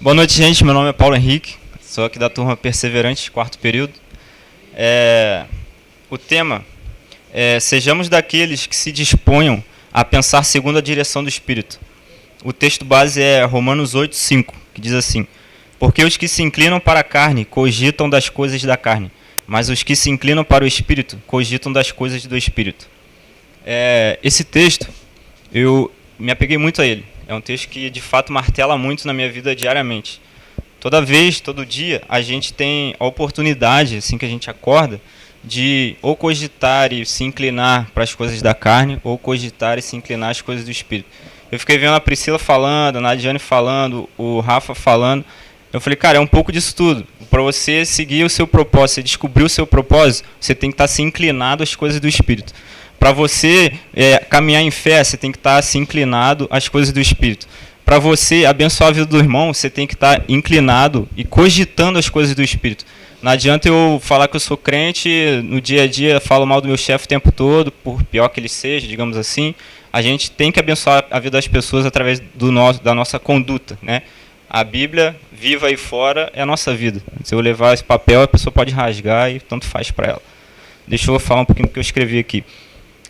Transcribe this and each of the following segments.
Boa noite, gente. Meu nome é Paulo Henrique, sou aqui da turma Perseverantes, quarto período. O tema é: sejamos daqueles que se disponham a pensar segundo a direção do Espírito. O texto base é Romanos 8:5, que diz assim: porque os que se inclinam para a carne cogitam das coisas da carne, mas os que se inclinam para o Espírito cogitam das coisas do Espírito. Esse texto, eu me apeguei muito a ele. É um texto que, de fato, martela muito na minha vida diariamente. Toda vez, todo dia, a gente tem a oportunidade, assim que a gente acorda, de ou cogitar e se inclinar para as coisas da carne, ou cogitar e se inclinar às coisas do Espírito. Eu fiquei vendo a Priscila falando, a Nadiane falando, o Rafa falando. Eu falei, cara, é um pouco disso tudo. Para você seguir o seu propósito, você descobrir o seu propósito, você tem que estar se inclinado às coisas do Espírito. Para você caminhar em fé, você tem que estar se inclinado às coisas do Espírito. Para você abençoar a vida do irmão, você tem que estar inclinado e cogitando as coisas do Espírito. Não adianta eu falar que eu sou crente, no dia a dia falo mal do meu chefe o tempo todo, por pior que ele seja, digamos assim. A gente tem que abençoar a vida das pessoas através da nossa conduta, né? A Bíblia, viva aí fora, é a nossa vida. Se eu levar esse papel, a pessoa pode rasgar e tanto faz para ela. Deixa eu falar um pouquinho do que eu escrevi aqui.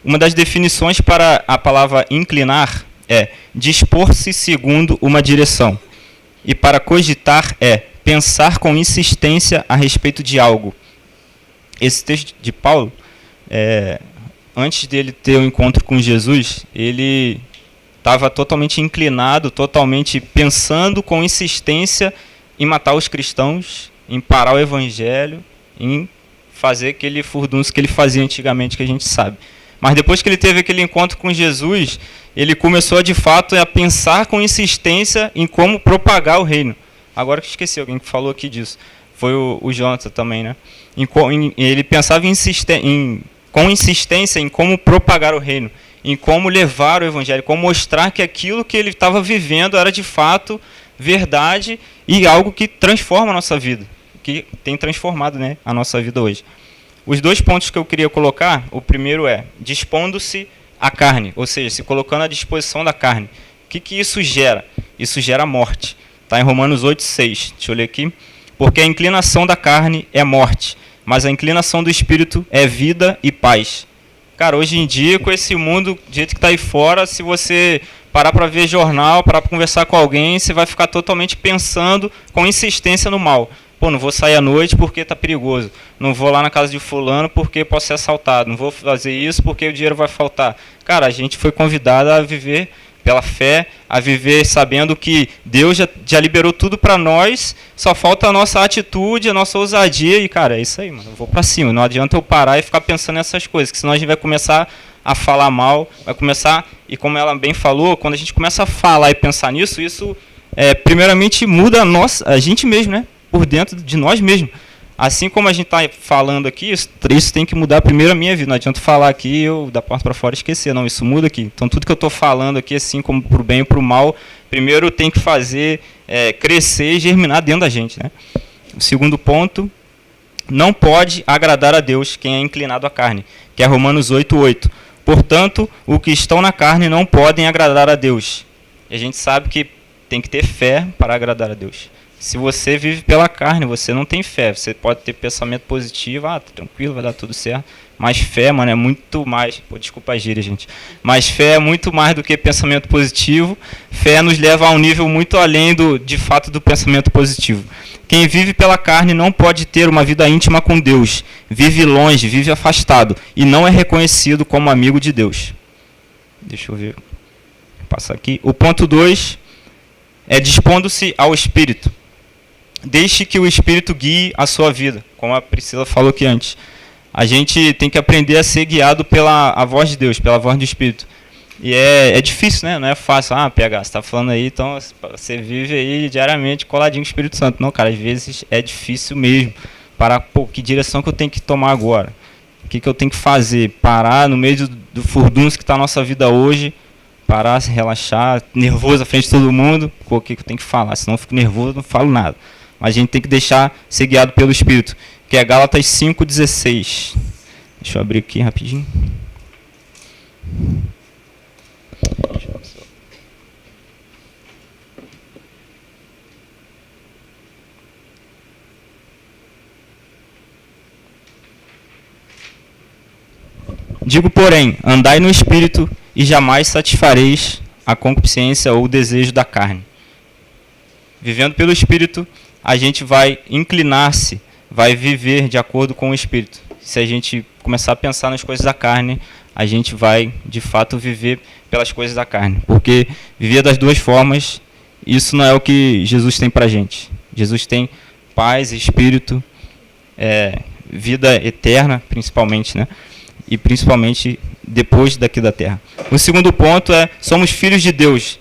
Uma das definições para a palavra inclinar é dispor-se segundo uma direção. E para cogitar é pensar com insistência a respeito de algo. Esse texto de Paulo, antes dele ter o encontro com Jesus, ele estava totalmente inclinado, totalmente pensando com insistência em matar os cristãos, em parar o evangelho, em fazer aquele furdunço que ele fazia antigamente, que a gente sabe. Mas depois que ele teve aquele encontro com Jesus, ele começou de fato a pensar com insistência em como propagar o reino. Agora que eu esqueci, alguém que falou aqui disso. Foi o Jonathan também, né? Ele pensava com insistência em como propagar o reino, em como levar o evangelho, como mostrar que aquilo que ele estava vivendo era de fato verdade e algo que transforma a nossa vida, que tem transformado, né, a nossa vida hoje. Os dois pontos que eu queria colocar, o primeiro é dispondo-se à carne, ou seja, se colocando à disposição da carne. O que isso gera? Isso gera morte. Está em Romanos 8:6. Deixa eu ler aqui. Porque a inclinação da carne é morte, mas a inclinação do Espírito é vida e paz. Cara, hoje em dia, com esse mundo do jeito que está aí fora, se você parar para ver jornal, parar para conversar com alguém, você vai ficar totalmente pensando com insistência no mal. Pô, não vou sair à noite porque está perigoso. Não vou lá na casa de fulano porque posso ser assaltado. Não vou fazer isso porque o dinheiro vai faltar. Cara, a gente foi convidado a viver pela fé, a viver sabendo que Deus já liberou tudo para nós, só falta a nossa atitude, a nossa ousadia. E, cara, é isso aí, mano. Eu vou para cima. Não adianta eu parar e ficar pensando nessas coisas, que senão a gente vai começar a falar mal, vai começar, e como ela bem falou, quando a gente começa a falar e pensar nisso, isso primeiramente muda a gente mesmo, né? Por dentro de nós mesmos. Assim como a gente está falando aqui, isso tem que mudar primeiro a minha vida. Não adianta falar aqui eu da porta para fora esquecer. Não, isso muda aqui. Então tudo que eu estou falando aqui, assim como para o bem e para o mal, primeiro tem que fazer crescer e germinar dentro da gente, né? O segundo ponto, não pode agradar a Deus quem é inclinado à carne, que é Romanos 8:8. Portanto, os que estão na carne não podem agradar a Deus. E a gente sabe que tem que ter fé para agradar a Deus. Se você vive pela carne, você não tem fé. Você pode ter pensamento positivo, tranquilo, vai dar tudo certo. Mas fé, mano, é muito mais... Pô, desculpa a gíria, gente. Mas fé é muito mais do que pensamento positivo. Fé nos leva a um nível muito além de fato do pensamento positivo. Quem vive pela carne não pode ter uma vida íntima com Deus. Vive longe, vive afastado. E não é reconhecido como amigo de Deus. Deixa eu ver. Vou passar aqui. O ponto 2 é dispondo-se ao Espírito. Deixe que o Espírito guie a sua vida, como a Priscila falou aqui antes. A gente tem que aprender a ser guiado pela a voz de Deus, pela voz do Espírito. E é difícil, né? Não é fácil. PH, você está falando aí, então você vive aí diariamente coladinho com o Espírito Santo. Não, cara, às vezes é difícil mesmo. Parar, que direção que eu tenho que tomar agora? O que eu tenho que fazer? Parar no meio do furdunço que está a nossa vida hoje, parar, se relaxar, nervoso à frente de todo mundo. O que eu tenho que falar? Senão eu fico nervoso, não falo nada. Mas a gente tem que deixar ser guiado pelo Espírito, que é Gálatas 5:16. Deixa eu abrir aqui rapidinho. Digo, porém, andai no Espírito e jamais satisfareis a concupiscência ou o desejo da carne. Vivendo pelo Espírito, a gente vai inclinar-se, vai viver de acordo com o Espírito. Se a gente começar a pensar nas coisas da carne, a gente vai, de fato, viver pelas coisas da carne. Porque viver das duas formas, isso não é o que Jesus tem pra gente. Jesus tem paz, Espírito, vida eterna, principalmente, né? E principalmente depois daqui da terra. O segundo ponto é, somos filhos de Deus.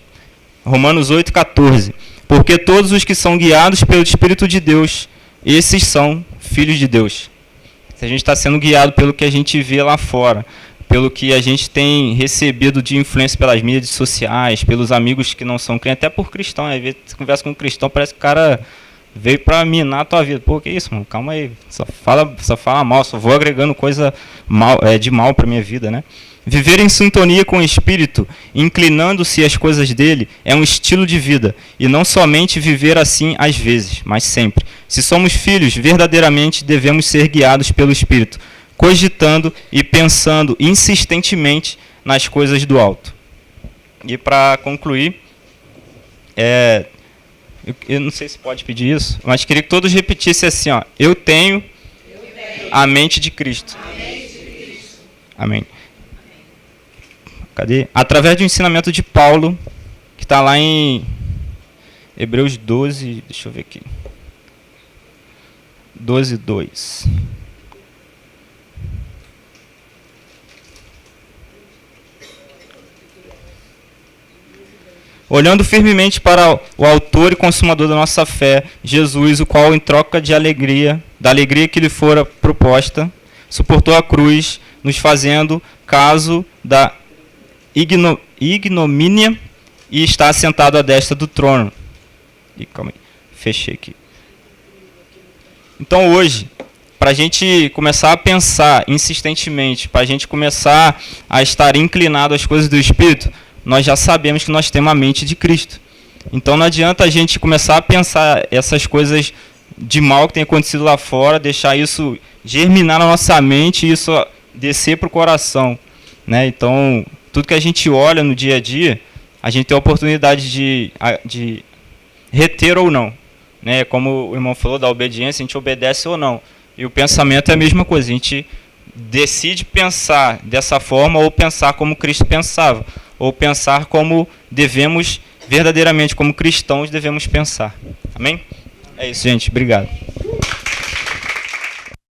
Romanos 8,14. Porque todos os que são guiados pelo Espírito de Deus, esses são filhos de Deus. Se a gente está sendo guiado pelo que a gente vê lá fora, pelo que a gente tem recebido de influência pelas mídias sociais, pelos amigos que não são crentes, até por cristão, às vezes você conversa com um cristão, parece que o cara veio para minar a tua vida. Pô, que isso, mano? Calma aí, só fala mal, só vou agregando coisa de mal para minha vida, né? Viver em sintonia com o Espírito, inclinando-se às coisas dele, é um estilo de vida, e não somente viver assim às vezes, mas sempre. Se somos filhos, verdadeiramente devemos ser guiados pelo Espírito, cogitando e pensando insistentemente nas coisas do alto. E para concluir, eu não sei se pode pedir isso, mas queria que todos repetissem assim, ó, eu tenho a mente de Cristo. Amém. Cadê? Através do ensinamento de Paulo, que está lá em Hebreus 12, deixa eu ver aqui. 12:2. Olhando firmemente para o autor e consumador da nossa fé, Jesus, o qual, em troca de alegria, da alegria que lhe fora proposta, suportou a cruz, nos fazendo caso da ignomínia, e está assentado à destra do trono. Calma aí, fechei aqui. Então hoje, para a gente começar a pensar insistentemente, para a gente começar a estar inclinado às coisas do Espírito, nós já sabemos que nós temos a mente de Cristo. Então não adianta a gente começar a pensar essas coisas de mal que tem acontecido lá fora, deixar isso germinar na nossa mente e isso descer para o coração, né? Então, tudo que a gente olha no dia a dia, a gente tem a oportunidade de reter ou não, né? Como o irmão falou, da obediência, a gente obedece ou não. E o pensamento é a mesma coisa, a gente decide pensar dessa forma ou pensar como Cristo pensava, ou pensar como devemos, verdadeiramente como cristãos devemos pensar. Amém? É isso, gente. Obrigado.